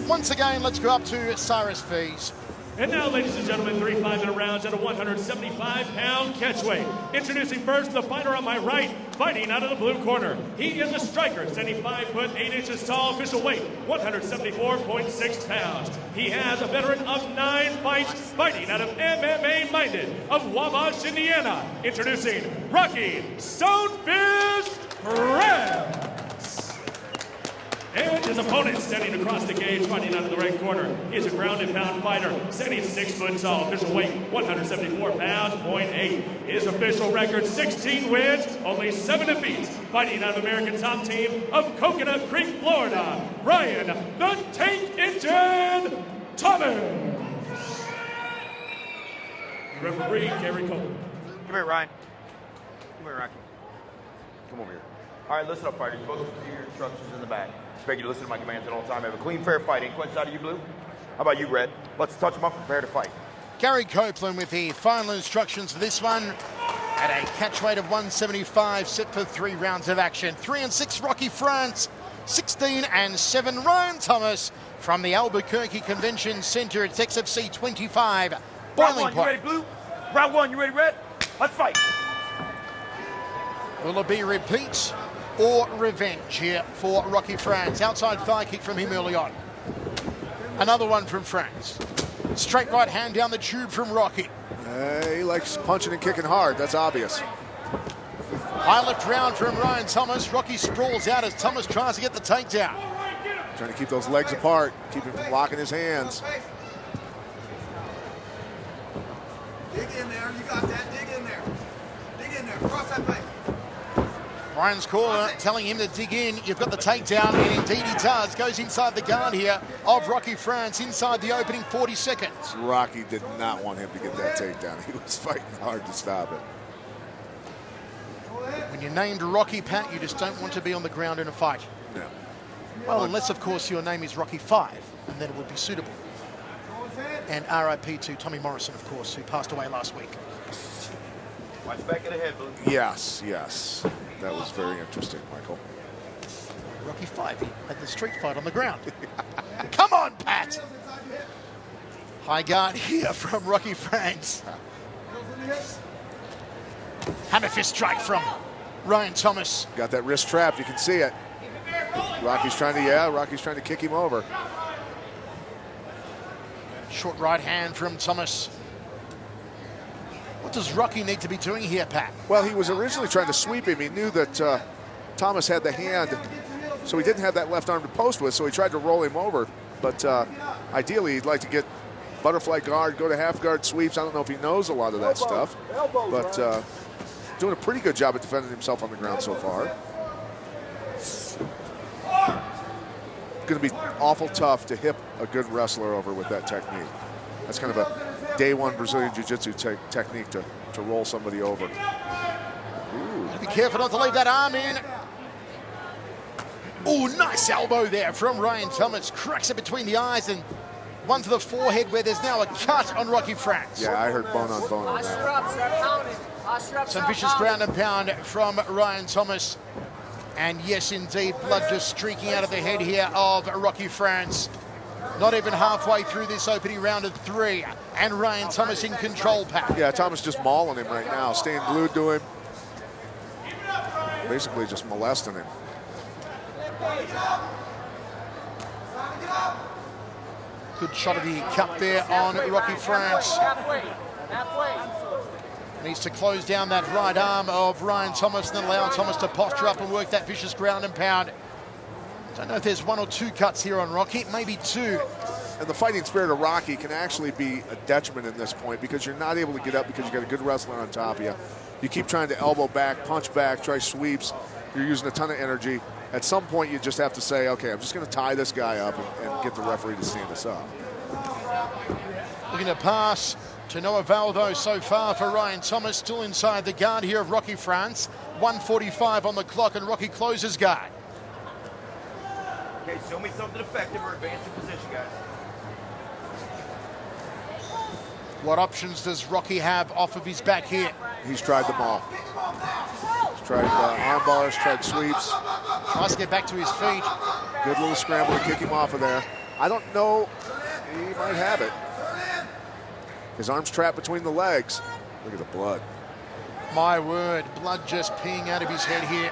Once again, let's go up to Cyrus Fees. And now, ladies and gentlemen, 3 5-minute rounds at a 175-pound catchweight. Introducing first the fighter on my right, fighting out of the blue corner. He is a striker, standing 5 foot 8 inches tall, official weight 174.6 pounds. He has a veteran of 9 fights, fighting out of MMA Minded of Wabash, Indiana. Introducing Rocky Stonefish France. And his opponent standing across the cage, fighting out of the right corner. He is a ground and pound fighter, standing 6 foot tall, official weight 174 pounds, .8. His official record, 16 wins, only 7 defeats. Fighting out of American top team of Coconut Creek, Florida, Ryan the Tank Engine Thomas. Referee Gary Cole. Come here, Ryan. Come here, Rocky. Come over here. All right, listen up, fighters. You're supposed to see your instructions in the back. Expect you to listen to my commands at all times. Have a clean, fair fight. Any questions out of you, Blue? How about you, Red? Let's touch them up and prepare to fight. Gary Copeland with the final instructions for this one. At a catch weight of 175, set for 3 rounds of action. 3 and 6, Rocky France. 16 and 7, Ryan Thomas from the Albuquerque Convention Center. It's XFC 25. Round 1, you ready, Blue? Round 1, you ready, Red? Let's fight. Will it be repeat or revenge here for Rocky France? Outside thigh kick from him early on. Another one from France. Straight right hand down the tube from Rocky. He likes punching and kicking hard. That's obvious. High left round from Ryan Thomas. Rocky sprawls out as Thomas tries to get the takedown. Trying to keep those legs apart, keep him from locking his hands. Dig in there. You got that. Dig in there. Dig in there. Cross that leg. Ryan's caller telling him to dig in. You've got the takedown, and indeed he does. Goes inside the guard here of Rocky France, inside the opening 40 seconds. Rocky did not want him to get that takedown. He was fighting hard to stop it. When you're named Rocky, Pat, you just don't want to be on the ground in a fight. No. Well, unless, of course, your name is Rocky 5, and then it would be suitable. And RIP to Tommy Morrison, of course, who passed away last week. Watch back of the head, Blue. Yes, yes. That was very interesting, Michael. Rocky 5, he had the street fight on the ground. Come on, Pat! High guard here from Rocky France. Hammer fist strike from Ryan Thomas. Got that wrist trapped, you can see it. Rocky's trying to kick him over. Short right hand from Thomas. What does Rocky need to be doing here, Pat? Well, he was originally trying to sweep him. He knew that Thomas had the hand, so he didn't have that left arm to post with, so he tried to roll him over. But ideally, he'd like to get butterfly guard, go to half guard sweeps. I don't know if he knows a lot of that stuff, but doing a pretty good job at defending himself on the ground so far. Going to be awful tough to hip a good wrestler over with that technique. That's kind of a day one Brazilian Jiu-Jitsu technique to roll somebody over. Ooh. Be careful not to leave that arm in. Oh, nice elbow there from Ryan Thomas. Cracks it between the eyes and one to the forehead where there's now a cut on Rocky France. Yeah, I heard bone on bone on that. Some vicious ground and pound from Ryan Thomas. And yes, indeed, blood just streaking out of the head here of Rocky France. Not even halfway through this opening round of 3. And Ryan Thomas in control, Pat. Yeah, Thomas just mauling him right now, staying glued to him. Basically just molesting him. Good shot of the cup there on Rocky France. Needs to close down that right arm of Ryan Thomas and then allow Thomas to posture up and work that vicious ground and pound. Don't know if there's 1 or 2 cuts here on Rocky, maybe 2. And the fighting spirit of Rocky can actually be a detriment in this point because you're not able to get up because you got a good wrestler on top of you. You keep trying to elbow back, punch back, try sweeps. You're using a ton of energy. At some point, you just have to say, okay, I'm just going to tie this guy up and get the referee to stand us up. Looking to pass to no avail, though, so far for Ryan Thomas. Still inside the guard here of Rocky France. 1:45 on the clock, and Rocky closes guard. Okay, show me something effective or advance your position, guys. What options does Rocky have off of his back here? He's tried them all. He's tried arm bars, tried sweeps. Tries to get back to his feet. Good little scramble to kick him off of there. I don't know. He might have it. His arm's trapped between the legs. Look at the blood. My word, blood just peeing out of his head here.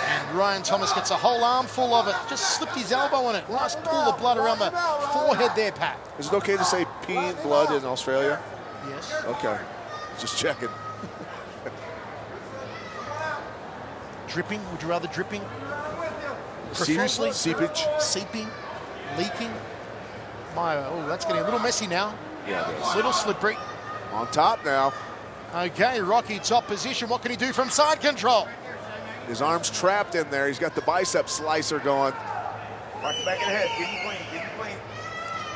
And Ryan Thomas gets a whole armful of it. Just slipped his elbow on it. Nice pool of blood around the forehead there, Pat. Is it okay to say peeing blood in Australia? Yes. Okay. Just checking. Dripping? Would you rather dripping? Profusely? Seepage? Seeping? Leaking? Oh, that's getting a little messy now. Yeah, it is. A little slippery. On top now. Okay, Rocky top position. What can he do from side control? His arm's trapped in there. He's got the bicep slicer going. Watch the back of the head. Get him clean. Get him clean.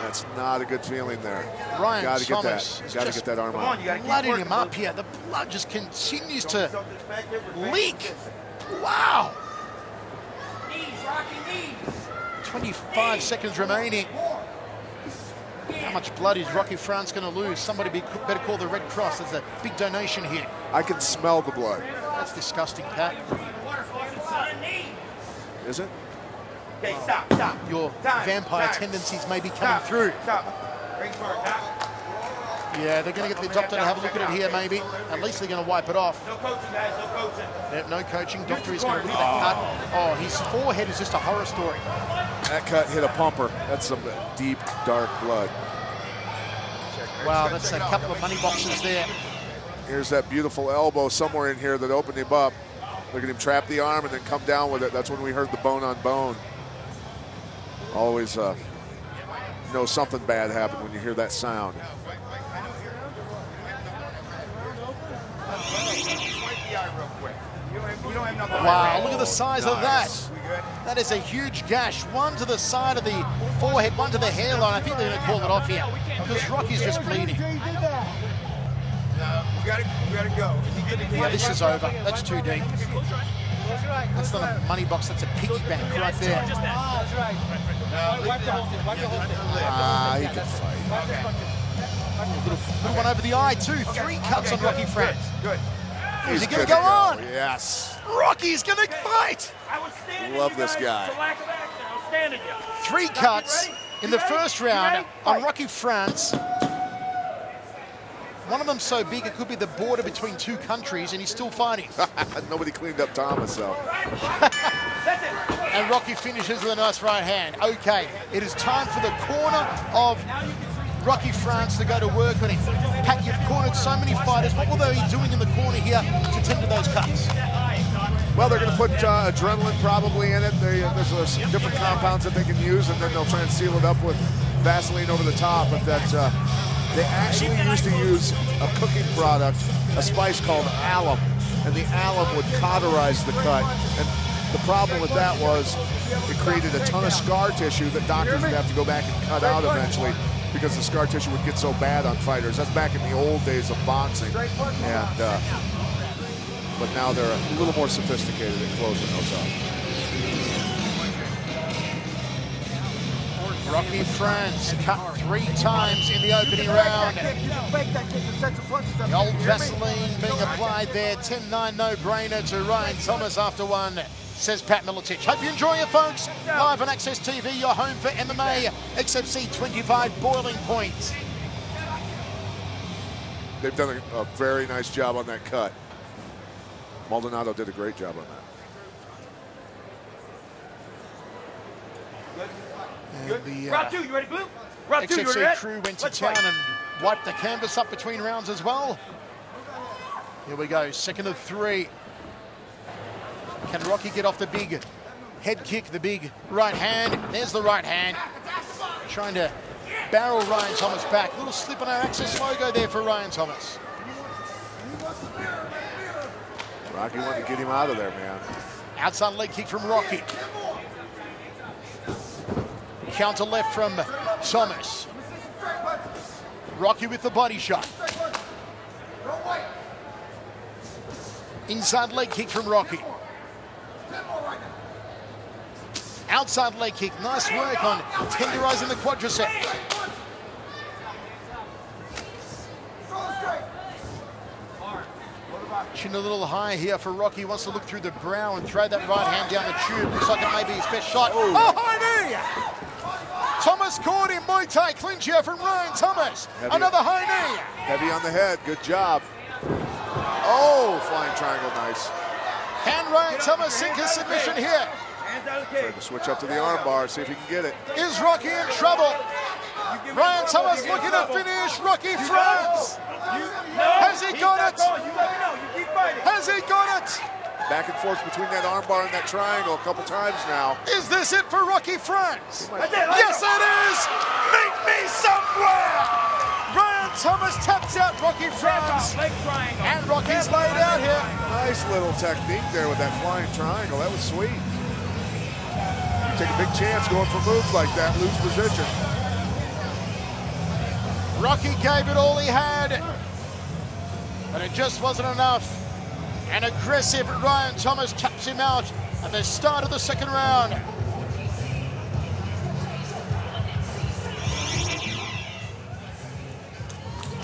That's not a good feeling there. Ryan Gotta get Thomas that. Gotta get that arm Come on, out. you gotta keep Blooding working, him up brother. here. The blood just continues to Don't disrespect it, respect leak. it. Wow. Knees, Rocky, knees. 25 seconds remaining. How much blood is Rocky France going to lose? Somebody better call the Red Cross. There's a big donation here. I can smell the blood. That's disgusting, Pat. Is it? Okay, stop. Your Time, vampire time. tendencies may be coming Stop. through. Stop. Ring for it. Stop. Yeah, they're going to get the doctor to have a look at it here, maybe. At least they're going to wipe it off. No coaching, guys. No coaching. No coaching. Doctor is going to look at that cut. Oh, his forehead is just a horror story. That cut hit a pumper. That's some deep, dark blood. Wow, that's a couple of money boxes there. Here's that beautiful elbow somewhere in here that opened him up. Look at him trap the arm and then come down with it. That's when we heard the bone on bone. Always know something bad happened when you hear that sound. Wow, look at the size of that. That is a huge gash. One to the side of the forehead, one to the hairline. I think they're going to call it off here because Rocky's just bleeding. We gotta go. Yeah, this is over. That's too deep. That's not a money box, that's a piggy bank right there. He can fight. Little one over the eye too. 3 cuts on Rocky France. Good. Is he going to good go on? Yes. Rocky's going to fight. I was standing. Love you this guys. guy. It's a lack of action. I was standing you. 3 cuts in the first round on Rocky France. One of them so big it could be the border between 2 countries, and he's still fighting. Nobody cleaned up Thomas, though. That's it. And Rocky finishes with a nice right hand. Okay, it is time for the corner of Rocky France to go to work on him. Pat, you've cornered so many fighters. What will they be doing in the corner here to tend to those cuts? Well, they're going to put adrenaline probably in it. There's some different compounds that they can use, and then they'll try and seal it up with Vaseline over the top. But that they actually used to use a cooking product, a spice called alum, and the alum would cauterize the cut. And the problem with that was it created a ton of scar tissue that doctors would have to go back and cut out eventually because the scar tissue would get so bad on fighters. That's back in the old days of boxing. And but now they're a little more sophisticated at closing those up. Rocky France cut 3 times in the opening round. The old Vaseline being applied there. 10-9 no-brainer to Ryan Thomas after 1, says Pat Miletich. Hope you enjoy it, folks. Live on Access TV, your home for MMA. XFC 25 boiling point. They've done a very nice job on that cut. Maldonado did a great job on that. And the Round 2, you ready, Blue? Round 2, you XFC ready? crew went to Let's town fight. and wiped the canvas up between rounds as well. Here we go, second of 3. Can Rocky get off the big head kick, the big right hand? There's the right hand. Trying to barrel Ryan Thomas back. Little slip on our Access logo there for Ryan Thomas. Rocky wanted to get him out of there, man. Outside leg kick from Rocky. Counter left from Thomas. Rocky with the body shot. Inside leg kick from Rocky. Outside leg kick. Nice work on tenderizing the quadricep. Chin a little high here for Rocky. Wants to look through the brow and throw that right hand down the tube. Looks like it may be his best shot. Oh, high knee! Thomas Thomas caught in Muay Thai clinch here from Ryan Thomas. Heavy. Another high knee. Heavy on the head. Good job. Oh, flying triangle. Nice. Can Ryan Thomas sink his submission here? Trying to switch up to the arm bar, see if he can get it. Is Rocky in trouble? Ryan Thomas looking to finish Rocky France. Has he got it? Has he got it? Back and forth between that arm bar and that triangle a couple times now. Is this it for Rocky France? Yes, it is! Meet me somewhere! Ryan Thomas taps out Rocky France. And Rocky's laid out here. Nice little technique there with that flying triangle. That was sweet. You take a big chance going for moves like that, lose position. Rocky gave it all he had, but it just wasn't enough. An aggressive Ryan Thomas taps him out at the start of the second round.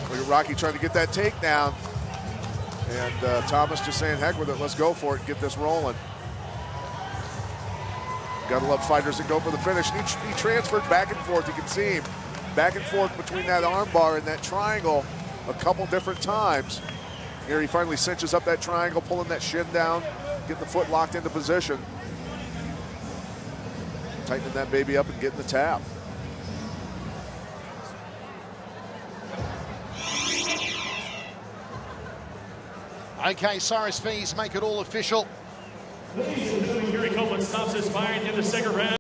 Look at Rocky trying to get that takedown. And Thomas just saying, heck with it, let's go for it and get this rolling. Gotta love fighters that go for the finish. He transferred back and forth, you can see him. Back and forth between that arm bar and that triangle a couple different times. Here he finally cinches up that triangle, pulling that shin down, getting the foot locked into position. Tightening that baby up and getting the tap. Okay, Cyrus Fees make it all official. Here he comes, stops his fight in the second round.